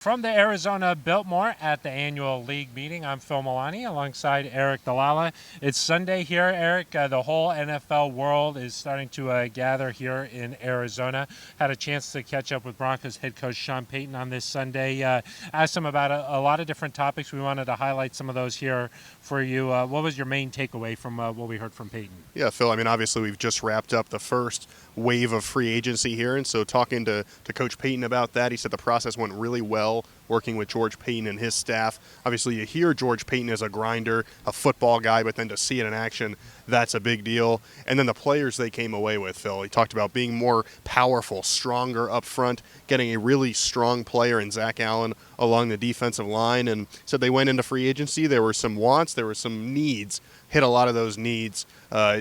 From the Arizona Biltmore at the annual league meeting, I'm Phil Milani alongside Aric DiLalla. It's Sunday here, Aric. The whole NFL world is starting to gather here in Arizona. Had a chance to catch up with Broncos head coach Sean Payton on this Sunday. Asked him about a lot of different topics. We wanted to highlight some of those here for you. What was your main takeaway from what we heard from Payton? Yeah, Phil, I mean, obviously we've just wrapped up the first wave of free agency here, and so talking to Coach Payton about that, he said the process went really well working with George Payton and his staff. Obviously, you hear George Payton as a grinder, a football guy, but then to see it in action, that's a big deal. And then the players they came away with, Phil, he talked about being more powerful, stronger up front, getting a really strong player in Zach Allen along the defensive line, and said they went into free agency. There were some wants, there were some needs, hit a lot of those needs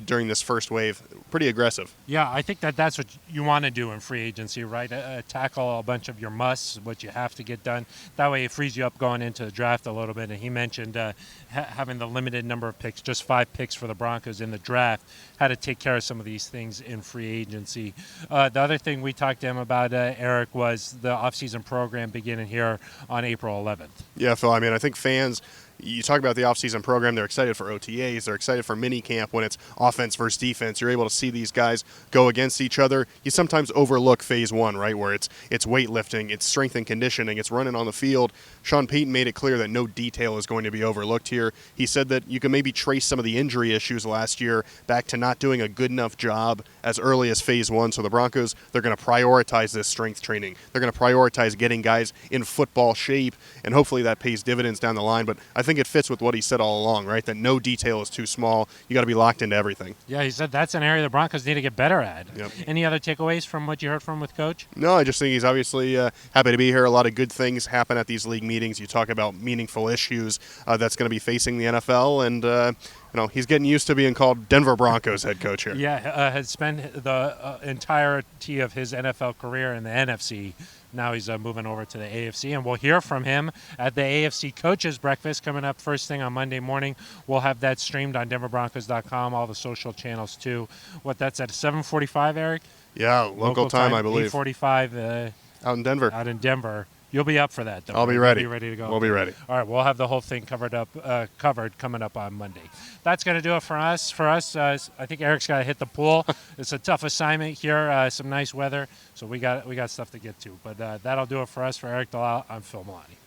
during this first wave. Pretty aggressive. Yeah, I think that's what you want to do in free agency, right? Tackle a bunch of your musts, what you have to get done. That way it frees you up going into the draft a little bit. And he mentioned having the limited number of picks, just 5 picks for the Broncos in the draft, how to take care of some of these things in free agency. The other thing we talked to him about, Aric, was the offseason program beginning here on April 11th. Yeah, Phil, I mean, I think fans, you talk about the offseason program, they're excited for OTAs, they're excited for mini camp when it's offense versus defense. You're able to see these guys go against each other. You sometimes overlook phase one, right, where it's weightlifting, it's strength and conditioning, it's running on the field. Sean Payton made it clear that no detail is going to be overlooked here. He said that you can maybe trace some of the injury issues last year back to not doing a good enough job as early as phase one. So the Broncos, they're going to prioritize this strength training. They're going to prioritize getting guys in football shape, and hopefully that pays dividends down the line. But I think it fits with what he said all along, right? That no detail is too small. You got to be locked into everything. Yeah, he said that's an area the Broncos need to get better at. Yep. Any other takeaways from what you heard from with Coach? No, I just think he's obviously happy to be here. A lot of good things happen at these league meetings. You talk about meaningful issues that's going to be facing the NFL, and he's getting used to being called Denver Broncos head coach here. Yeah, has spent the entirety of his NFL career in the NFC. Now he's moving over to the AFC, and we'll hear from him at the AFC Coaches Breakfast coming up first thing on Monday morning. We'll have that streamed on DenverBroncos.com, all the social channels too. That's at 7:45, Aric? Yeah, local time, I believe. 8:45 out in Denver. Out in Denver. You'll be up for that, though. I'll be ready. You'll be ready to go. We'll be ready. All right, we'll have the whole thing covered coming up on Monday. That's going to do it for us. I think Aric's got to hit the pool. It's a tough assignment here. Some nice weather, so we got stuff to get to. But that'll do it for us. For Aric DiLalla, I'm Phil Milani.